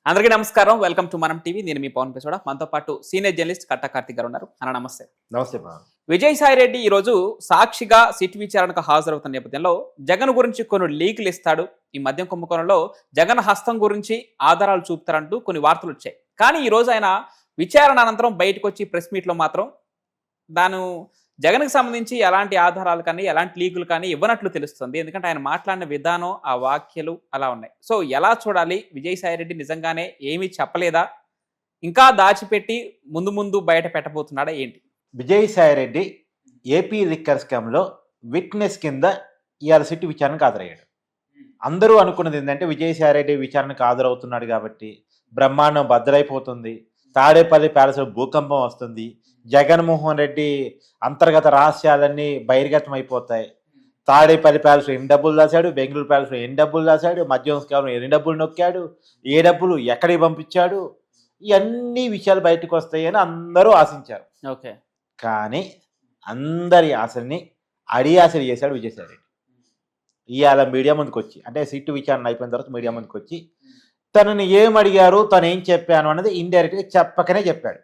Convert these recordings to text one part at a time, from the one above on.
అందరికీ నమస్కారం. Welcome to మనం టీవీ. నేను మీ పవన్ పేసోడ. మనతో పాటు సీనియర్ జర్నలిస్ట్ కట్టా కార్తిక్ గారు ఉన్నారు. అన్న నమస్తే. నమస్తే పవన్. విజయసాయి రెడ్డి ఈరోజు సాక్షిగా సిట్ విచారణకు హాజరవుతున్న నేపథ్యంలో జగన్ గురించి కొన్ని లీకులు ఇస్తాడు, ఈ మద్యం కుంభకోణంలో జగన్ హస్తం గురించి ఆధారాలు చూపుతారంటూ కొన్ని వార్తలు వచ్చాయి. కానీ ఈ రోజు ఆయన విచారణ అనంతరం బయటకు వచ్చి ప్రెస్ మీట్లో మాత్రం జగన్కి సంబంధించి ఎలాంటి ఆధారాలు కానీ ఎలాంటి లీకులు కానీ ఇవ్వనట్లు తెలుస్తుంది. ఎందుకంటే ఆయన మాట్లాడిన విధానం, ఆ వాక్యాలు అలా ఉన్నాయి. సో ఎలా చూడాలి? విజయసాయి రెడ్డి నిజంగానే ఏమీ చెప్పలేదా, ఇంకా దాచిపెట్టి ముందు ముందు బయట పెట్టబోతున్నాడా ఏంటి? విజయసాయి రెడ్డి ఏపీ లిక్కర్ స్కామ్లో విట్నెస్ కింద ఇవాళ సిట్ విచారణకు హాజరయ్యాడు. అందరూ అనుకున్నది ఏంటంటే విజయసాయి రెడ్డి విచారణకు హాజరవుతున్నాడు కాబట్టి బ్రహ్మాండం బద్దలైపోతుంది, తాడేపల్లి ప్యాలెస్లో భూకంపం వస్తుంది, జగన్మోహన్ రెడ్డి అంతర్గత రహస్యాలన్నీ బహిర్గతం అయిపోతాయి. తాడేపల్లి ప్యాలెస్లో ఎన్ని డబ్బులు దాచాడు, బెంగళూరు ప్యాలెస్లో ఎన్ని డబ్బులు దాచాడు, మద్యం స్కామ్లో ఎన్ని డబ్బులు నొక్కాడు, ఏ డబ్బులు ఎక్కడికి పంపించాడు, ఇవన్నీ విషయాలు బయటకు వస్తాయని అందరూ ఆశించారు. ఓకే. కానీ అందరి ఆశల్ని అడియాసలు చేశాడు విజయసాయి రెడ్డి. ఇవాళ మీడియా ముందుకు వచ్చి, అంటే సిట్టు విచారణ అయిపోయిన తర్వాత మీడియా ముందుకు వచ్చి తనని ఏం అడిగారు, తను ఏం చెప్పాను అన్నది ఇండైరెక్ట్గా చెప్పకనే చెప్పాడు.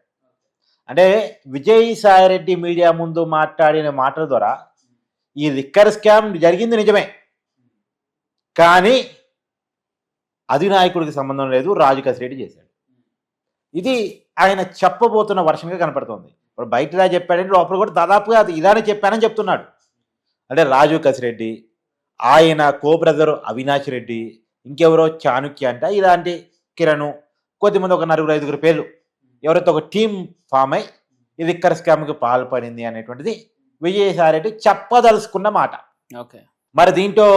అంటే విజయసాయి రెడ్డి మీడియా ముందు మాట్లాడిన మాటల ద్వారా ఈ లిక్కర్ స్కామ్ జరిగింది నిజమే, కానీ అధినాయకుడికి సంబంధం లేదు, రాజు కసిరెడ్డి చేశాడు. ఇది ఆయన చెప్పబోతున్న వర్షంగా కనపడుతుంది. ఇప్పుడు బయట ఇలా చెప్పాడంటే లోపల కూడా దాదాపుగా అది ఇలానే చెప్పానని చెప్తున్నాడు. అంటే రాజు కసిరెడ్డి, ఆయన కో బ్రదర్ అవినాష్ రెడ్డి, ఇంకెవరో చాణుక్య అంట, ఇలాంటి కిరణ్, కొద్దిమంది ఒక 4-5 పేర్లు ఎవరైతే ఒక టీం ఫామ్ అయి ఇది లిక్కర్ స్కామ్కి పాల్పడింది అనేటువంటిది విజయసాయి రెడ్డి చెప్పదలుచుకున్న మాట. ఓకే. మరి దీంట్లో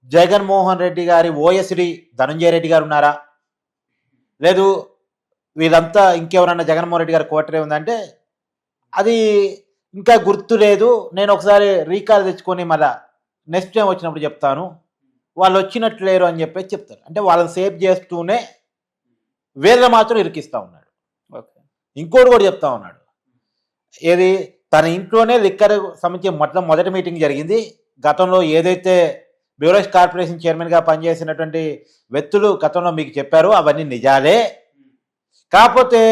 జగన్మోహన్ రెడ్డి గారి ఓఎస్డి ధనంజయ రెడ్డి గారు ఉన్నారా, లేదు వీళ్ళంతా ఇంకెవరన్నా జగన్మోహన్ రెడ్డి గారి కోటరే ఉందంటే అది ఇంకా గుర్తు లేదు, నేను ఒకసారి రీకాల్ తెచ్చుకొని మళ్ళా నెక్స్ట్ టైం వచ్చినప్పుడు చెప్తాను, వాళ్ళు వచ్చినట్లు లేరు అని చెప్పేసి చెప్తారు. అంటే వాళ్ళని సేవ్ చేస్తూనే వీళ్ళని మాత్రం ఇరికిస్తూ ఉన్నాడు. ఇంకోటి కూడా చెప్తా ఉన్నాడు, ఏది తన ఇంట్లోనే లిక్కర్ సంబంధించి మొదటి మీటింగ్ జరిగింది. గతంలో ఏదైతే బ్యూరోస్ కార్పొరేషన్ చైర్మన్గా పనిచేసినటువంటి వ్యక్తులు గతంలో మీకు చెప్పారు అవన్నీ నిజాలే, కాకపోతే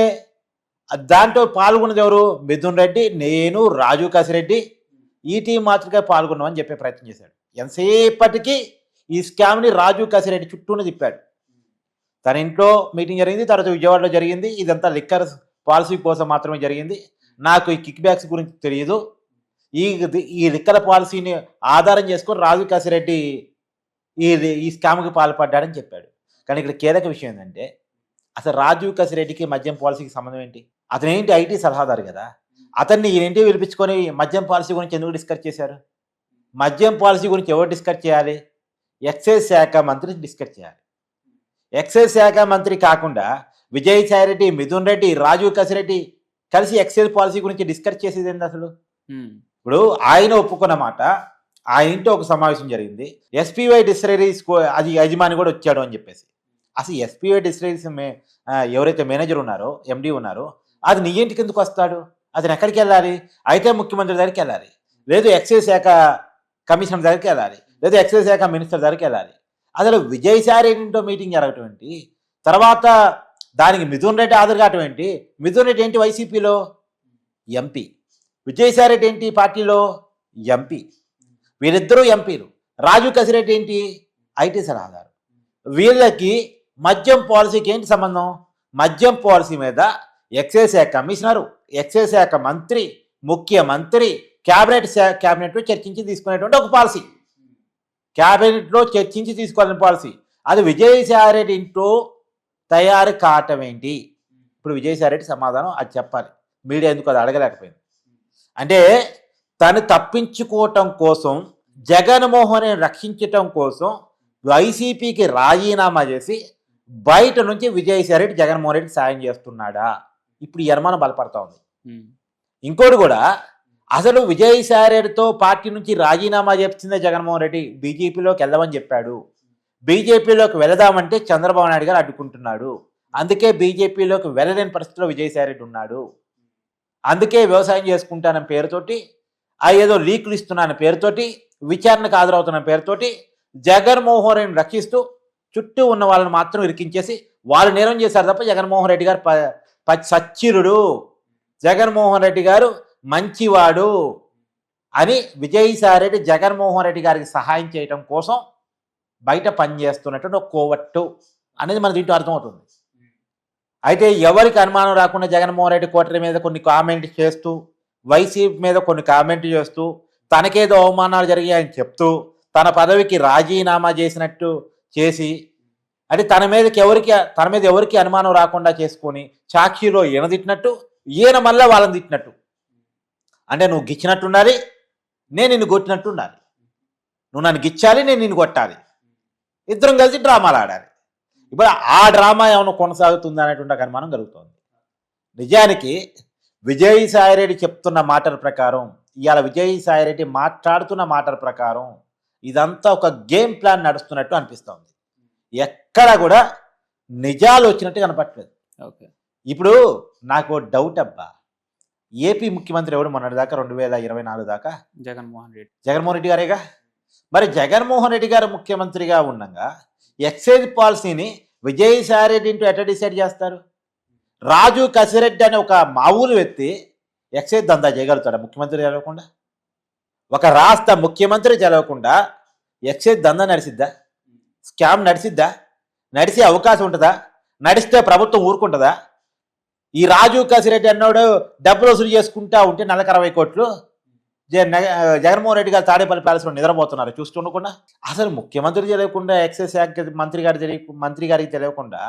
దాంట్లో పాల్గొన్నది ఎవరు? మిథున్ రెడ్డి, నేను, రాజు కసిరెడ్డి, ఈ టీం మాత్రమే పాల్గొన్నామని చెప్పే ప్రయత్నం చేశాడు. ఎంతసేపటికి ఈ స్కామ్ని రాజు కసిరెడ్డి చుట్టూనే తిప్పాడు. తన ఇంట్లో మీటింగ్ జరిగింది, తర్వాత విజయవాడలో జరిగింది, ఇదంతా లిక్కర్ పాలసీ కోసం మాత్రమే జరిగింది, నాకు ఈ కిక్ బ్యాక్స్ గురించి తెలియదు, ఈ లిక్కర్ పాలసీని ఆధారం చేసుకొని రాజు కసిరెడ్డి ఈ స్కామ్కి పాల్పడ్డాడని చెప్పాడు. కానీ ఇక్కడ కీలక విషయం ఏంటంటే అసలు రాజు కసిరెడ్డికి మద్యం పాలసీకి సంబంధం ఏంటి? అతను ఏంటి ఐటీ సలహాదారు కదా, అతన్ని ఈయనేంటి పిలిపించుకొని మద్యం పాలసీ గురించి ఎందుకు డిస్కస్ చేశారు? మద్యం పాలసీ గురించి ఎవరు డిస్కస్ చేయాలి? ఎక్సైజ్ శాఖ మంత్రి డిస్కస్ చేయాలి. ఎక్సైజ్ శాఖ మంత్రి కాకుండా విజయసాయి రెడ్డి, మిథున్ రెడ్డి, రాజు కసిరెడ్డి కలిసి ఎక్సైజ్ పాలసీ గురించి డిస్కస్ చేసేది ఏంటి అసలు? ఇప్పుడు ఆయన ఒప్పుకున్న మాట, ఆయన ఇంట్లో ఒక సమావేశం జరిగింది, ఎస్పీవై డిస్టిలరీస్ అది యజమాని కూడా వచ్చాడు అని చెప్పేసి. అసలు ఎస్పీవై డిస్టిలరీస్ ఎవరైతే మేనేజర్ ఉన్నారో, ఎండి ఉన్నారో, అది నీ ఇంటికి ఎందుకు వస్తాడు? అతను ఎక్కడికి వెళ్ళాలి? అయితే ముఖ్యమంత్రి దగ్గరికి వెళ్ళాలి, లేదు ఎక్సైజ్ శాఖ కమిషనర్ దగ్గరికి వెళ్ళాలి, లేదు ఎక్సైజ్ శాఖ మినిస్టర్ దగ్గరికి వెళ్ళాలి. అసలు విజయసాయి రెడ్డితో మీటింగ్ జరగటం ఏంటి, తర్వాత దానికి మిథున్ రెడ్డి హాజరు కావటం ఏంటి? మిథున్ రెడ్డి ఏంటి వైసీపీలో ఎంపీ, విజయసాయి రెడ్డి ఏంటి పార్టీలో ఎంపీ, వీరిద్దరూ ఎంపీలు. రాజు కసిరెడ్డి ఏంటి ఐటీ సలహాదారు. వీళ్ళకి మద్యం పాలసీకి ఏంటి సంబంధం? మద్యం పాలసీ మీద ఎక్సైజ్ శాఖ కమిషనరు, ఎక్సైజ్ శాఖ మంత్రి, ముఖ్యమంత్రి క్యాబినెట్లో చర్చించి తీసుకునేటువంటి ఒక పాలసీ, క్యాబినెట్లో చర్చించి తీసుకోవాలని పాలసీ. అది విజయసాయి రెడ్డి ఇంట్లో తయారు కావటం ఏంటి? ఇప్పుడు విజయసాయి రెడ్డి సమాధానం అది చెప్పాలి. మీడియా ఎందుకు అది అడగలేకపోయింది అంటే తను తప్పించుకోవటం కోసం, జగన్మోహన్ రక్షించటం కోసం వైసీపీకి రాజీనామా చేసి బయట నుంచి విజయసాయి రెడ్డి జగన్మోహన్ రెడ్డికి సాయం చేస్తున్నాడా? ఇప్పుడు ఈ అనుమానం బలపడతా ఉంది. ఇంకోటి కూడా, అసలు విజయసాయి రెడ్డితో పార్టీ నుంచి రాజీనామా చేసిందే జగన్మోహన్ రెడ్డి. బీజేపీలోకి వెళ్దామని చెప్పాడు, బీజేపీలోకి వెళదామంటే చంద్రబాబు నాయుడు గారు అడ్డుకుంటున్నాడు, అందుకే బీజేపీలోకి వెళ్ళలేని పరిస్థితిలో విజయసాయి రెడ్డి ఉన్నాడు. అందుకే వ్యవసాయం చేసుకుంటానని పేరుతోటి, ఏదో లీకులు ఇస్తున్నాన పేరుతోటి, విచారణకు హాజరవుతున్న పేరుతోటి జగన్మోహన్ రెడ్డిని రక్షిస్తూ చుట్టూ ఉన్న వాళ్ళని మాత్రం ఇరికించేసి వాళ్ళు నేరం చేశారు తప్ప జగన్మోహన్ రెడ్డి గారు సచ్చిరుడు, జగన్మోహన్ రెడ్డి గారు మంచివాడు అని విజయసాయిరెడ్డి జగన్మోహన్ రెడ్డి గారికి సహాయం చేయటం కోసం బయట పనిచేస్తున్నటువంటి ఒక కోవట్టు అనేది మన దీంట్లో అర్థమవుతుంది. అయితే ఎవరికి అనుమానం రాకుండా జగన్మోహన్ రెడ్డి కోటరీ మీద కొన్ని కామెంట్ చేస్తూ, వైసీపీ మీద కొన్ని కామెంట్ చేస్తూ, తనకేదో అవమానాలు జరిగాయని చెప్తూ, తన పదవికి రాజీనామా చేసినట్టు చేసి, అంటే తన మీద ఎవరికి అనుమానం రాకుండా చేసుకొని సాక్షిలో ఈయన తిట్టినట్టు, ఈయన మళ్ళీ వాళ్ళని తిట్టినట్టు. అంటే నువ్వు గిచ్చినట్టు ఉండాలి, నేను నిన్ను కొట్టినట్టు ఉండాలి. నువ్వు నన్ను గిచ్చాలి, నేను నిన్ను కొట్టాలి. ఇద్దరం కలిసి డ్రామాలు ఆడాలి. ఇప్పుడు ఆ డ్రామా ఏమైనా కొనసాగుతుంది అనేటువంటి అనుమానం కలుగుతుంది. నిజానికి విజయసాయిరెడ్డి చెప్తున్న మాటల ప్రకారం, ఇవాళ విజయసాయిరెడ్డి మాట్లాడుతున్న మాటల ప్రకారం ఇదంతా ఒక గేమ్ ప్లాన్ నడుస్తున్నట్టు అనిపిస్తుంది. ఎక్కడ కూడా నిజాలు వచ్చినట్టు కనపట్లేదు. ఓకే, ఇప్పుడు నాకు డౌట్ అబ్బా, ఏపీ ముఖ్యమంత్రి ఎవడు మొన్నటిదాకా 2024 దాకా జగన్మోహన్ రెడ్డి గారేగా. మరి జగన్మోహన్ రెడ్డి గారు ముఖ్యమంత్రిగా ఉండగా ఎక్సైజ్ పాలసీని విజయసాయిరెడ్డి ఇంటూ ఎట్లా డిసైడ్ చేస్తారు? రాజు కసిరెడ్డి అనే ఒక మామూలు వ్యక్తి ఎక్సైజ్ దందా చేయగలుగుతాడా ముఖ్యమంత్రి తెలవకుండా? ఒక రాష్ట్ర ముఖ్యమంత్రి తెలవకుండా ఎక్సైజ్ దందా నడిచిద్దా? స్కామ్ నడిచిద్దా? నడిచే అవకాశం ఉంటుందా? నడిస్తే ప్రభుత్వం ఊరుకుంటుందా? ఈ రాజు కసిరెడ్డి అన్నాడు డబ్బులు వసూలు చేసుకుంటా ఉంటే నెలకు 60 కోట్లు జగన్మోహన్ రెడ్డి గారు తాడేపల్లి ప్యాలెస్లో నిద్రపోతున్నారు చూస్తుండకుండా. అసలు ముఖ్యమంత్రి తెలియకుండా, ఎక్సైజ్ శాఖ మంత్రి గారికి తెలియకుండా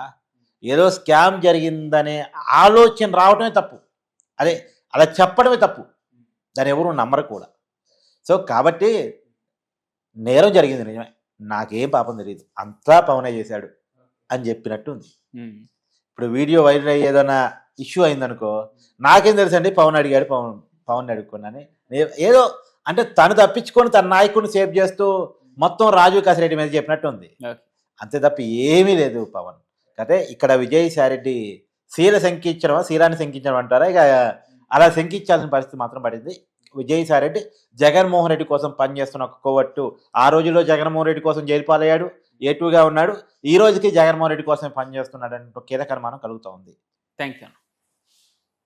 ఏదో స్కామ్ జరిగిందనే ఆలోచన రావడమే తప్పు. అదే అలా చెప్పడమే తప్పు. దాన్ని ఎవరు నమ్మరు కూడా. సో కాబట్టి నేరం జరిగింది నిజమే, నాకేం పాపం తెలియదు, అంతా పవనే చేశాడు అని చెప్పినట్టు ఉంది. ఇప్పుడు వీడియో వైరల్ అయ్యి ఏదైనా ఇష్యూ అయిందనుకో, నాకేం తెలుసు అండి, పవన్ అడిగాడు, పవన్ అడుక్కున్నాను ఏదో, అంటే తను తప్పించుకొని తన నాయకుడిని సేవ్ చేస్తూ మొత్తం రాజు కసిరెడ్డి మీద చెప్పినట్టు ఉంది. అంతే తప్ప ఏమీ లేదు పవన్. అయితే ఇక్కడ విజయసాయిరెడ్డి శీలాన్ని శంకించడం అంటారా, ఇక అలా శంకించాల్సిన పరిస్థితి మాత్రం పడింది. విజయసాయిరెడ్డి జగన్మోహన్ రెడ్డి కోసం పనిచేస్తున్న ఒక కోవట్టు. ఆ రోజుల్లో జగన్మోహన్ రెడ్డి కోసం జైలు పాలయ్యాడు, ఏటుగా ఉన్నాడు. ఈ రోజుకి జగన్మోహన్ రెడ్డి కోసం పనిచేస్తున్నాడు అంటే కీలక అనుమానం కలుగుతూ ఉంది. Thank you.